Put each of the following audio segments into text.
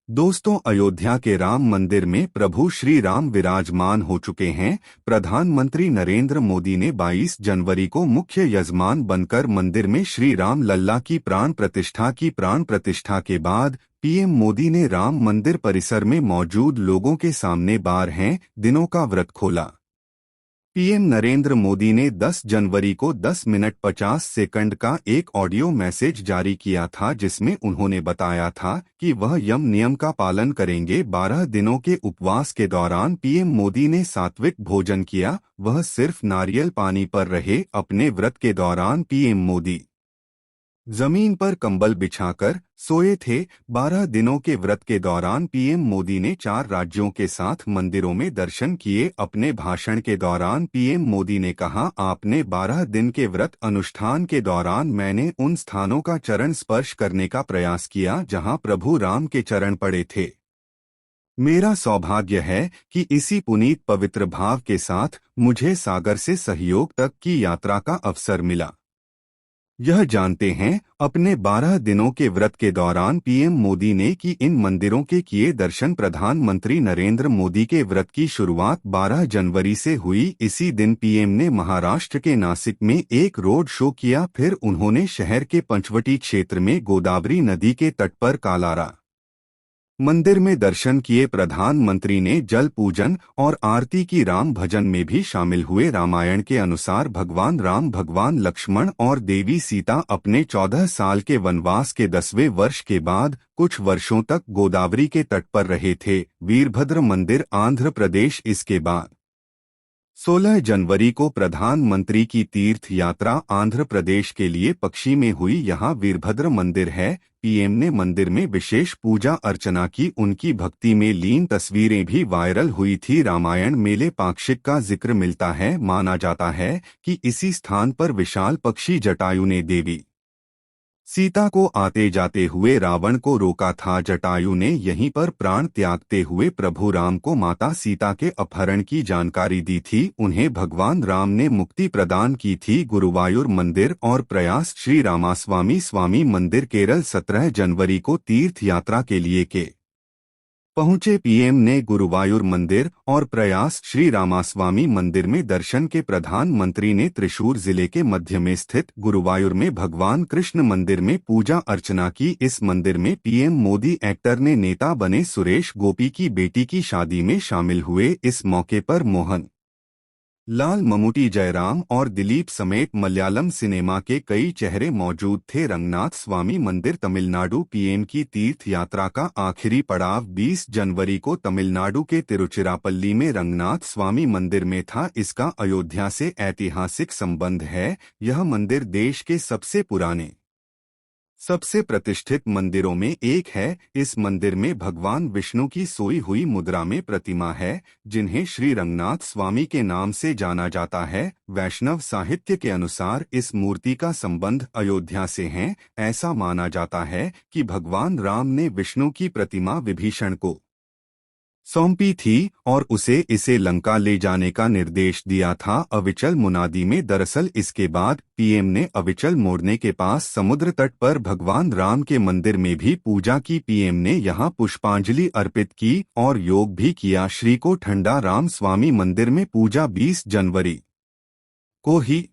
दोस्तों, अयोध्या के राम मंदिर में प्रभु श्री राम विराजमान हो चुके हैं। प्रधानमंत्री नरेंद्र मोदी ने 22 जनवरी को मुख्य यजमान बनकर मंदिर में श्री राम लल्ला की प्राण प्रतिष्ठा के बाद पीएम मोदी ने राम मंदिर परिसर में मौजूद लोगों के सामने 12 दिनों का व्रत खोला। पीएम नरेंद्र मोदी ने 10 जनवरी को 10 मिनट 50 सेकंड का एक ऑडियो मैसेज जारी किया था, जिसमें उन्होंने बताया था कि वह यम नियम का पालन करेंगे। 12 दिनों के उपवास के दौरान पीएम मोदी ने सात्विक भोजन किया, वह सिर्फ नारियल पानी पर रहे। अपने व्रत के दौरान पीएम मोदी जमीन पर कंबल बिछाकर सोए थे। 12 दिनों के व्रत के दौरान पीएम मोदी ने 4 राज्यों के साथ मंदिरों में दर्शन किए। अपने भाषण के दौरान पीएम मोदी ने कहा, आपने 12 दिन के व्रत अनुष्ठान के दौरान मैंने उन स्थानों का चरण स्पर्श करने का प्रयास किया जहां प्रभु राम के चरण पड़े थे। मेरा सौभाग्य है कि इसी पुनीत पवित्र भाव के साथ मुझे सागर से सहयोग तक की यात्रा का अवसर मिला। यह जानते हैं, अपने 12 दिनों के व्रत के दौरान पीएम मोदी ने कि इन मंदिरों के किए दर्शन। प्रधानमंत्री नरेंद्र मोदी के व्रत की शुरुआत 12 जनवरी से हुई। इसी दिन पीएम ने महाराष्ट्र के नासिक में एक रोड शो किया। फिर उन्होंने शहर के पंचवटी क्षेत्र में गोदावरी नदी के तट पर कालारा मंदिर में दर्शन किए। प्रधानमंत्री ने जल पूजन और आरती की। राम भजन में भी शामिल हुए। रामायण के अनुसार भगवान राम, भगवान लक्ष्मण और देवी सीता अपने 14 साल के वनवास के 10वें वर्ष के बाद कुछ वर्षों तक गोदावरी के तट पर रहे थे। वीरभद्र मंदिर, आंध्र प्रदेश। इसके बाद 16 जनवरी को प्रधानमंत्री की तीर्थ यात्रा आंध्र प्रदेश के लिए पक्षी में हुई। यहाँ वीरभद्र मंदिर है। पीएम ने मंदिर में विशेष पूजा अर्चना की। उनकी भक्ति में लीन तस्वीरें भी वायरल हुई थी। रामायण मेले पाक्षिक का जिक्र मिलता है। माना जाता है कि इसी स्थान पर विशाल पक्षी जटायु ने देवी सीता को आते जाते हुए रावण को रोका था। जटायु ने यहीं पर प्राण त्यागते हुए प्रभु राम को माता सीता के अपहरण की जानकारी दी थी। उन्हें भगवान राम ने मुक्ति प्रदान की थी। गुरुवायूर मंदिर और प्रयास श्री रामास्वामी मंदिर, केरल। 17 जनवरी को तीर्थ यात्रा के लिए के पहुंचे पीएम ने गुरुवायूर मंदिर और प्रयास श्री रामास्वामी मंदिर में दर्शन के। प्रधानमंत्री ने त्रिशूर जिले के मध्य में स्थित गुरुवायूर में भगवान कृष्ण मंदिर में पूजा अर्चना की। इस मंदिर में पीएम मोदी एक्टर ने नेता बने सुरेश गोपी की बेटी की शादी में शामिल हुए। इस मौके पर मोहन लाल, ममूटी, जयराम और दिलीप समेत मलयालम सिनेमा के कई चेहरे मौजूद थे। रंगनाथ स्वामी मंदिर, तमिलनाडु। पीएम की तीर्थ यात्रा का आखिरी पड़ाव 20 जनवरी को तमिलनाडु के तिरुचिरापल्ली में रंगनाथ स्वामी मंदिर में था। इसका अयोध्या से ऐतिहासिक संबंध है। यह मंदिर देश के सबसे पुराने, सबसे प्रतिष्ठित मंदिरों में एक है। इस मंदिर में भगवान विष्णु की सोई हुई मुद्रा में प्रतिमा है, जिन्हें श्री रंगनाथ स्वामी के नाम से जाना जाता है। वैष्णव साहित्य के अनुसार इस मूर्ति का संबंध अयोध्या से है। ऐसा माना जाता है कि भगवान राम ने विष्णु की प्रतिमा विभीषण को सौंपी थी और इसे लंका ले जाने का निर्देश दिया था। अविचल मुनादी में दरअसल इसके बाद पीएम ने अविचल मोड़ने के पास समुद्र तट पर भगवान राम के मंदिर में भी पूजा की। पीएम ने यहां पुष्पांजलि अर्पित की और योग भी किया। श्री को ठंडा राम स्वामी मंदिर में पूजा 20 जनवरी को ही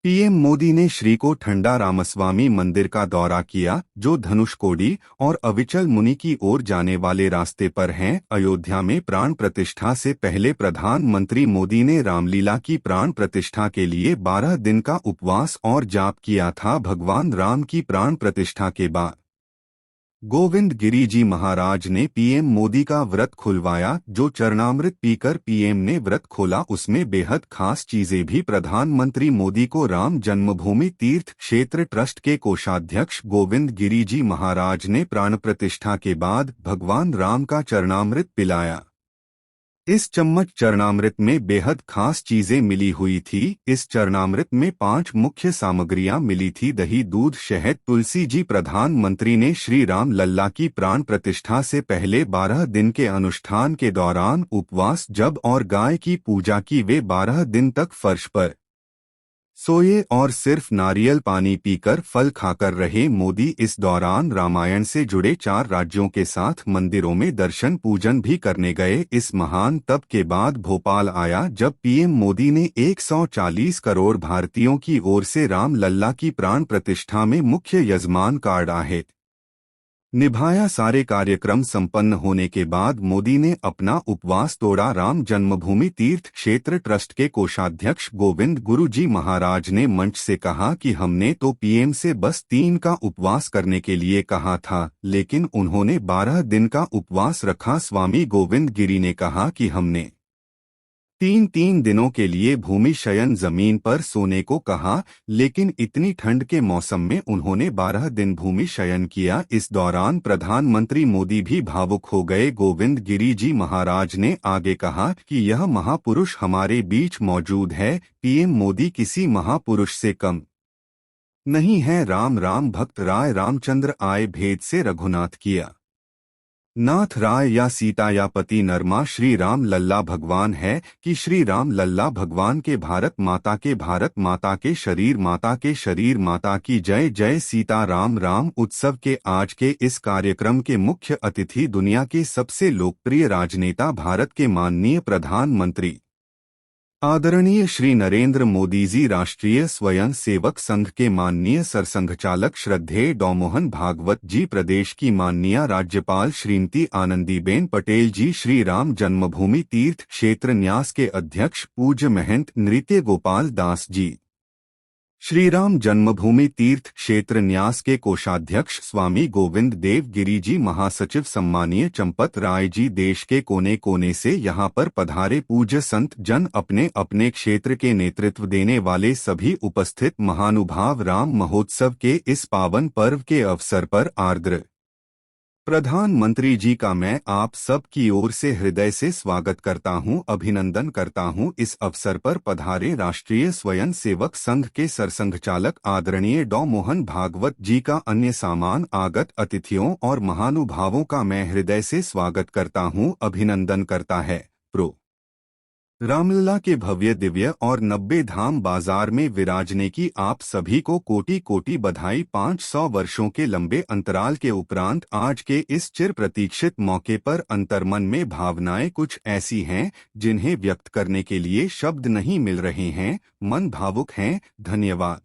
पीएम मोदी ने श्री को ठंडा रामस्वामी मंदिर का दौरा किया, जो धनुषकोडी और अविचल मुनि की ओर जाने वाले रास्ते पर हैं। अयोध्या में प्राण प्रतिष्ठा से पहले प्रधानमंत्री मोदी ने रामलीला की प्राण प्रतिष्ठा के लिए 12 दिन का उपवास और जाप किया था। भगवान राम की प्राण प्रतिष्ठा के बाद गोविंद गिरी जी महाराज ने पीएम मोदी का व्रत खुलवाया। जो चरणामृत पीकर पीएम ने व्रत खोला, उसमें बेहद खास चीजें भी। प्रधानमंत्री मोदी को राम जन्मभूमि तीर्थ क्षेत्र ट्रस्ट के कोषाध्यक्ष गोविंद गिरी जी महाराज ने प्राण प्रतिष्ठा के बाद भगवान राम का चरणामृत पिलाया। इस चम्मच चरणामृत में बेहद खास चीजें मिली हुई थी। इस चरणामृत में 5 मुख्य सामग्रियां मिली थी: दही, दूध, शहद, तुलसी जी। प्रधानमंत्री ने श्री राम लल्ला की प्राण प्रतिष्ठा से पहले 12 दिन के अनुष्ठान के दौरान उपवास जब और गाय की पूजा की। वे 12 दिन तक फर्श पर सोए और सिर्फ नारियल पानी पीकर फल खाकर रहे मोदी इस दौरान रामायण से जुड़े 4 राज्यों के साथ मंदिरों में दर्शन पूजन भी करने गए। इस महान तप के बाद भोपाल आया जब पीएम मोदी ने 140 करोड़ भारतीयों की ओर से राम लल्ला की प्राण प्रतिष्ठा में मुख्य यजमान कार्ड आहे निभाया। सारे कार्यक्रम संपन्न होने के बाद मोदी ने अपना उपवास तोड़ा। राम जन्मभूमि तीर्थ क्षेत्र ट्रस्ट के कोषाध्यक्ष गोविंद गुरु जी महाराज ने मंच से कहा कि हमने तो पीएम से बस 3 का उपवास करने के लिए कहा था, लेकिन उन्होंने 12 दिन का उपवास रखा। स्वामी गोविंद गिरी ने कहा कि हमने 3 दिनों के लिए भूमि शयन जमीन पर सोने को कहा, लेकिन इतनी ठंड के मौसम में उन्होंने 12 दिन भूमि शयन किया। इस दौरान प्रधानमंत्री मोदी भी भावुक हो गए। गोविंद गिरी जी महाराज ने आगे कहा कि यह महापुरुष हमारे बीच मौजूद है। पीएम मोदी किसी महापुरुष से कम नहीं है। राम राम भक्त राय रामचंद्र आए भेद से रघुनाथ किया नाथ राय या सीता या पति नरमा श्री राम लल्ला भगवान है कि श्री राम लल्ला भगवान के भारत माता के शरीर माता की जय जय सीता राम। राम उत्सव के आज के इस कार्यक्रम के मुख्य अतिथि दुनिया के सबसे लोकप्रिय राजनेता भारत के माननीय प्रधानमंत्री आदरणीय श्री नरेंद्र मोदी जी, राष्ट्रीय स्वयं सेवक संघ के माननीय सरसंघचालक श्रद्धेय डॉ मोहन भागवत जी, प्रदेश की माननीय राज्यपाल श्रीमती आनंदीबेन पटेल जी, श्री राम जन्मभूमि तीर्थ क्षेत्र न्यास के अध्यक्ष पूज्य महंत नृत्य गोपाल दास जी, श्री राम जन्मभूमि तीर्थ क्षेत्र न्यास के कोषाध्यक्ष स्वामी गोविंद देव गिरी जी, महासचिव सम्मानीय चंपत राय जी, देश के कोने कोने से यहाँ पर पधारे पूज्य संत जन, अपने अपने क्षेत्र के नेतृत्व देने वाले सभी उपस्थित महानुभाव, राम महोत्सव के इस पावन पर्व के अवसर पर आर्द्र प्रधानमंत्री जी का मैं आप सब की ओर से हृदय से स्वागत करता हूं, अभिनंदन करता हूं। इस अवसर पर पधारे राष्ट्रीय स्वयं सेवक संघ के सरसंघचालक आदरणीय डॉ मोहन भागवत जी का अन्य सामान आगत अतिथियों और महानुभावों का मैं हृदय से स्वागत करता हूं, अभिनंदन करता है। प्रो रामलला के भव्य दिव्य और 90 धाम बाजार में विराजने की आप सभी को कोटि कोटि बधाई। 500 वर्षों के लंबे अंतराल के उपरांत आज के इस चिर प्रतीक्षित मौके पर अंतर्मन में भावनाएं कुछ ऐसी हैं जिन्हें व्यक्त करने के लिए शब्द नहीं मिल रहे हैं। मन भावुक हैं। धन्यवाद।